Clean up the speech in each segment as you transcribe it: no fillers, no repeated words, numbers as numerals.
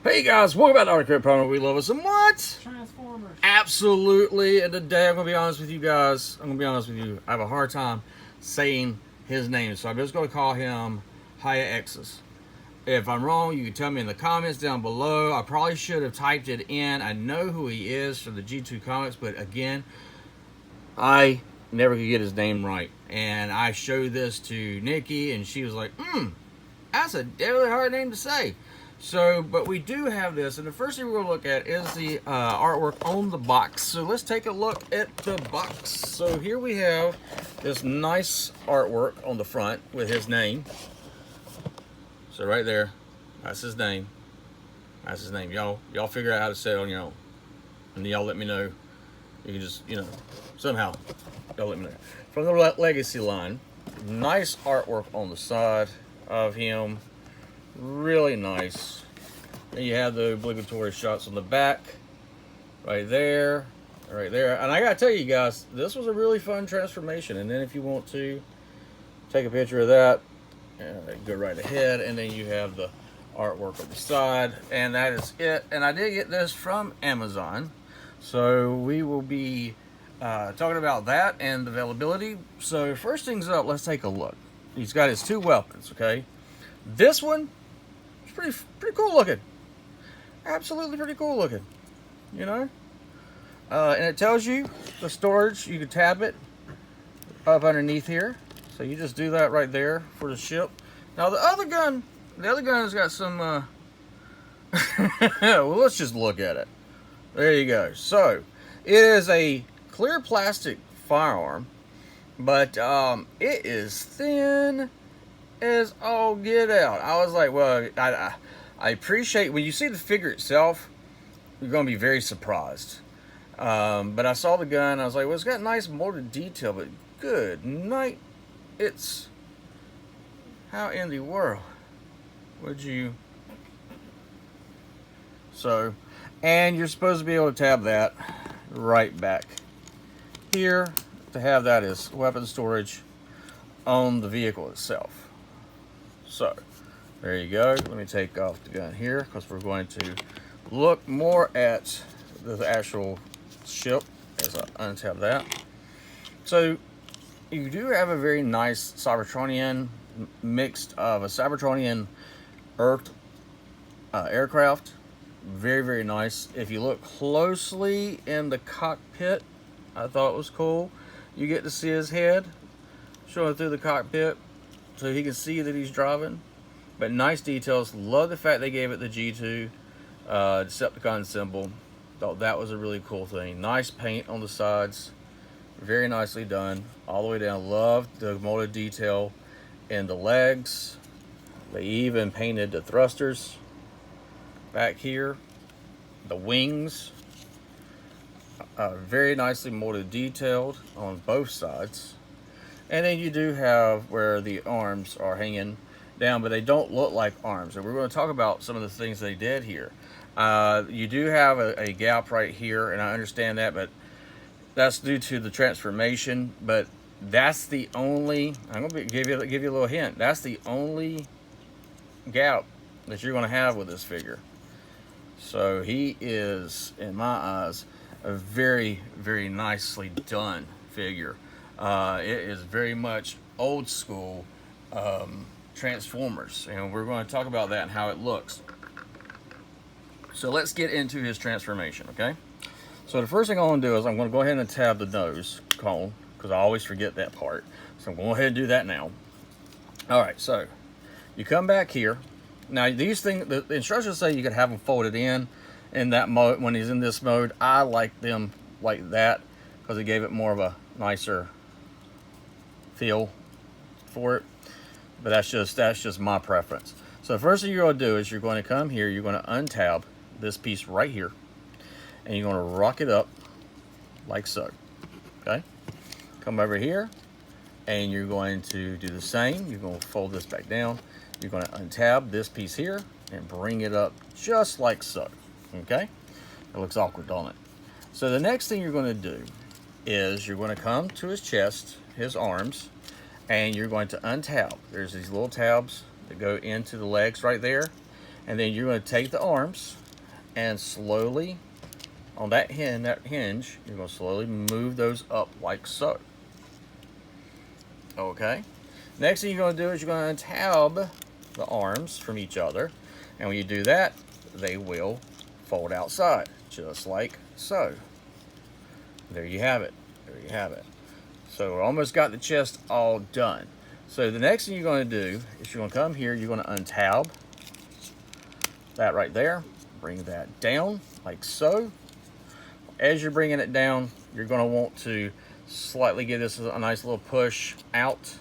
Hey guys, welcome back to Art Crib Promo. We love us some what? Transformers. Absolutely. And today I'm gonna be honest with you guys. I have a hard time saying his name, so I'm just gonna call him JHIAXUS. If I'm wrong, you can tell me in the comments down below. I probably should have typed it in. I know who he is from the G2 comics, but again, I never could get his name right. And I showed this to Nikki, and she was like, that's a deadly hard name to say. So, but we do have this, and the first thing we're going to look at is the artwork on the box. So let's take a look at the box. So here we have this nice artwork on the front with his name. So right there, that's his name. That's his name. Y'all figure out how to say it on your own. And y'all let me know. You can just, somehow, y'all let me know. From the Legacy line, nice artwork on the side of him. Really nice. And you have the obligatory shots on the back, right there. And I gotta tell you guys, this was a really fun transformation. And then if you want to take a picture of that, go right ahead. And then you have the artwork on the side, and that is it. And I did get this from Amazon, so we will be talking about that and the availability. So first things up, let's take a look. He's got his two weapons. Okay, this one. Pretty cool looking. Absolutely pretty cool looking. And it tells you the storage. You can tab it up underneath here. So you just do that right there for the ship. Now the other gun has got some well, let's just look at it. There you go. So it is a clear plastic firearm, but it is thin as all get out. I was like, well, I appreciate when you see the figure itself, you're going to be very surprised. But I saw the gun, I was like, well, it's got nice molded detail, but good night. It's, how in the world would you? So, and you're supposed to be able to tab that right back here to have that as weapon storage on the vehicle itself. So, there you go. Let me take off the gun here because we're going to look more at the actual ship as I untab that. So, you do have a very nice Cybertronian mixed of a Cybertronian Earth aircraft. Very, very nice. If you look closely in the cockpit, I thought it was cool. You get to see his head showing through the cockpit, so he can see that he's driving. But nice details. Love the fact they gave it the G2 Decepticon symbol. Thought that was a really cool thing. Nice paint on the sides. Very nicely done. All the way down. Love the molded detail in the legs. They even painted the thrusters back here. The wings. Very nicely molded detailed on both sides. And then you do have where the arms are hanging down, but they don't look like arms. And we're going to talk about some of the things they did here. You do have a gap right here, and I understand that, but that's due to the transformation. But that's the only, I'm going to give you a little hint. That's the only gap that you're going to have with this figure. So he is, in my eyes, a very, very nicely done figure. It is very much old school Transformers, and we're going to talk about that and how it looks. So let's get into his transformation, okay? So the first thing I'm going to do is I'm going to go ahead and tab the nose cone, because I always forget that part. So I'm going to go ahead and do that now. All right, so you come back here. Now these things, the instructions say you could have them folded in that mode. When he's in this mode, I like them like that because it gave it more of a nicer feel for it. But that's just my preference. So the first thing you're going to do is you're going to come here, you're going to untab this piece right here, and you're going to rock it up like so. Okay? Come over here, and you're going to do the same. You're going to fold this back down. You're going to untab this piece here and bring it up just like so. Okay? It looks awkward, don't it? So the next thing you're going to do is you're going to come to his chest, his arms, and you're going to untab. There's these little tabs that go into the legs right there, And then you're going to take the arms and slowly, on that hinge, you're going to slowly move those up like so. Okay. Next thing you're going to do is you're going to untab the arms from each other. And when you do that, they will fold outside, just like so. There you have it. There you have it. So we almost got the chest all done. So the next thing you're going to do is you're going to come here, you're going to untab that right there. Bring that down like so. As you're bringing it down, you're going to want to slightly give this a nice little push out,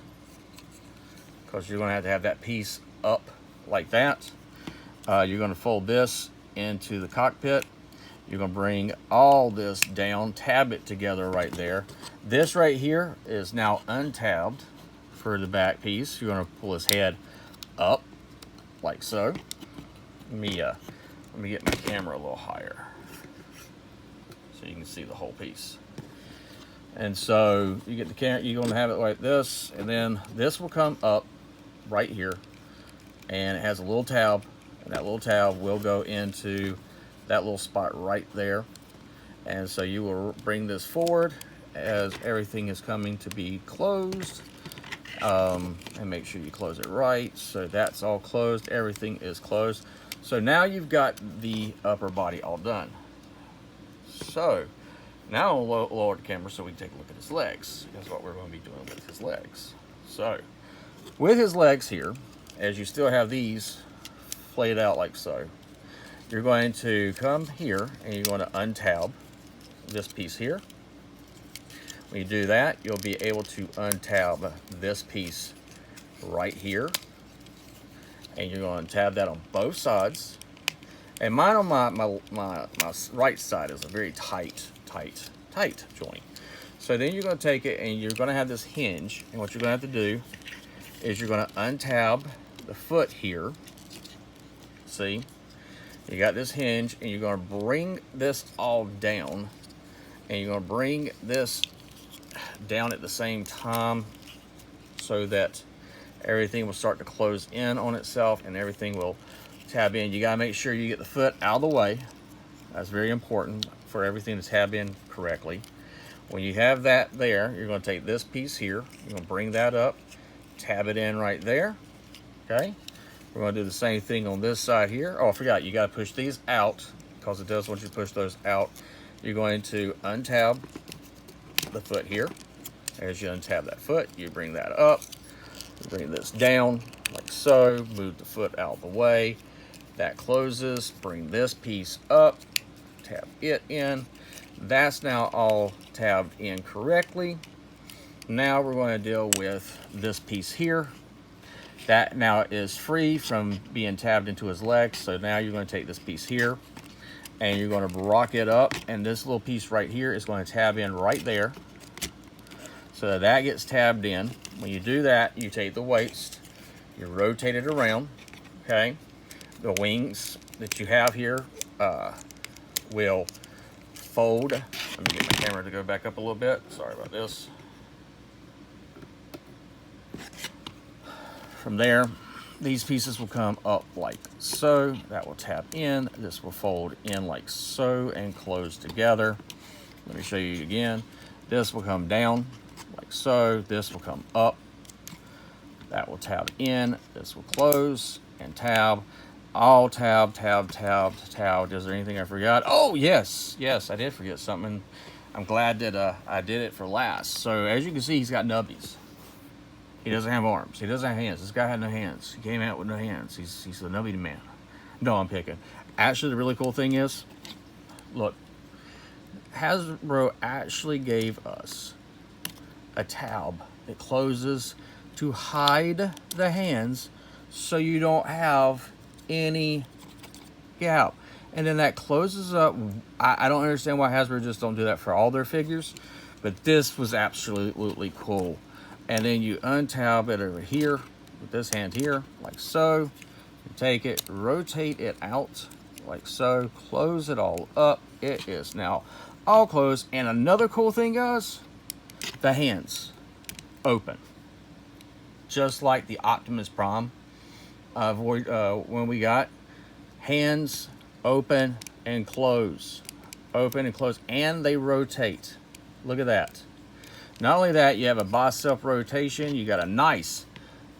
because you're going to have that piece up like that. You're going to fold this into the cockpit. You're going to bring all this down, tab it together right there. This right here is now untabbed for the back piece. You're going to pull his head up like so. Let me get my camera a little higher so you can see the whole piece. And so you get the camera, you're going to have it like this, and then this will come up right here, and it has a little tab, and that little tab will go into that little spot right there. And so you will bring this forward as everything is coming to be closed, and make sure you close it right. So that's all closed, everything is closed. So now you've got the upper body all done. So now I'll lower the camera so we can take a look at his legs. That's what we're going to be doing with his legs. So with his legs here, as you still have these flayed out like so, you're going to come here and you're going to untab this piece here. When you do that, you'll be able to untab this piece right here. And you're going to tab that on both sides. And mine on my right side is a very tight joint. So then you're going to take it and you're going to have this hinge. And what you're going to have to do is you're going to untab the foot here. See? You got this hinge, and you're going to bring this all down. And you're going to bring this down at the same time so that everything will start to close in on itself and everything will tab in. You got to make sure you get the foot out of the way. That's very important for everything to tab in correctly. When you have that there, you're going to take this piece here, you're going to bring that up, tab it in right there. Okay, we're going to do the same thing on this side here. Oh, I forgot, you got to push these out, because it does want you to push those out. You're going to untab the foot here. As you untab that foot, you bring that up, you bring this down like so, move the foot out of the way. That closes, bring this piece up, tab it in. That's now all tabbed in correctly. Now we're going to deal with this piece here. That now is free from being tabbed into his legs. So now you're going to take this piece here and you're going to rock it up, and this little piece right here is going to tab in right there. So that gets tabbed in. When you do that, you take the waist, you rotate it around, okay? The wings that you have here will fold. Let me get my camera to go back up a little bit. Sorry about this. From there, these pieces will come up like so. That will tab in. This will fold in like so and close together. Let me show you again. This will come down like so. This will come up. That will tab in. This will close and tab. All tab, tab, tab, tab. Is there anything I forgot? Oh, yes. Yes, I did forget something. I'm glad that I did it for last. So as you can see, he's got nubbies. He doesn't have arms. He doesn't have hands. This guy had no hands. He came out with no hands. He's a nubby man. No, I'm picking. Actually, the really cool thing is, look, Hasbro actually gave us a tab that closes to hide the hands so you don't have any gap. And then that closes up. I don't understand why Hasbro just don't do that for all their figures, but this was absolutely cool. And then you untab it over here with this hand here, like so. You take it, rotate it out, like so. Close it all up. It is now all closed. And another cool thing, guys, the hands open. Just like the Optimus Prime when we got. Hands open and close, open and close, and they rotate. Look at that. Not only that, you have a bicep rotation. You got a nice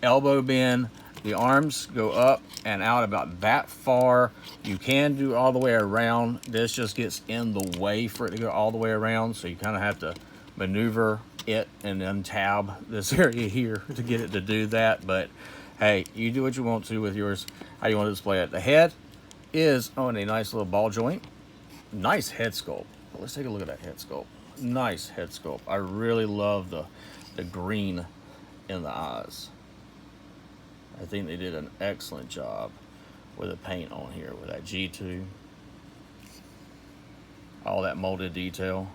elbow bend. The arms go up and out about that far. You can do all the way around. This just gets in the way for it to go all the way around, so you kind of have to maneuver it and then tab this area here to get it to do that. But hey, you do what you want to with yours, how you want to display it. The head is on a nice little ball joint. Nice head sculpt. Let's take a look at that head sculpt. Nice head sculpt. I really love the green in the eyes. I think they did an excellent job with the paint on here with that G2. All that molded detail.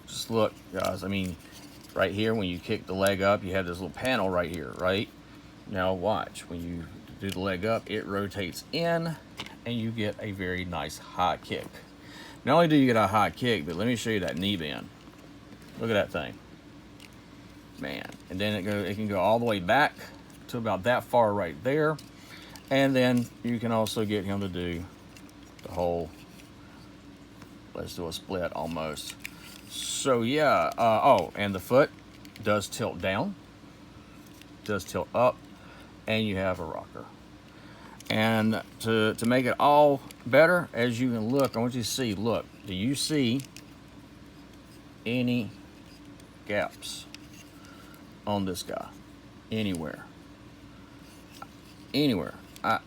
Just look, guys. I mean, right here when you kick the leg up, you have this little panel right here, right? Now watch, when you do the leg up, it rotates in and you get a very nice high kick. Not only do you get a high kick, but let me show you that knee bend. Look at that thing. Man, and then it can go all the way back to about that far right there. And then you can also get him to do the whole, let's do a split almost. So yeah, oh, and the foot does tilt down, does tilt up, and you have a rocker. And to make it all better, as you can look, I want you to see, look, do you see any gaps on this guy? Anywhere? Anywhere? I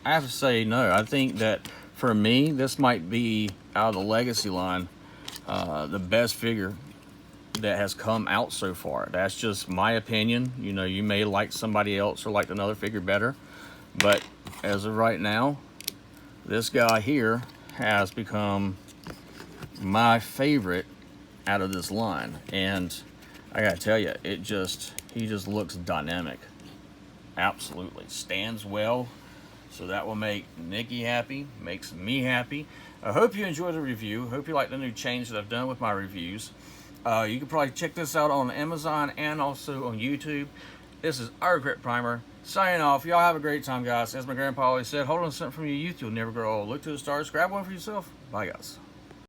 have to say no. I think that for me, this might be out of the Legacy line, the best figure that has come out so far. That's just my opinion. You know, you may like somebody else or like another figure better, but as of right now, this guy here has become my favorite out of this line. And I gotta tell you, he just looks dynamic. Absolutely stands well, so that will make Nikki happy, makes me happy. I hope you enjoyed the review. Hope you like the new change that I've done with my reviews. You can probably check this out on Amazon and also on YouTube. This is our Grip Primer signing off. Y'all have a great time, guys. As my grandpa always said, hold on to something from your youth, you'll never grow old. Look to the stars, grab one for yourself. Bye, guys.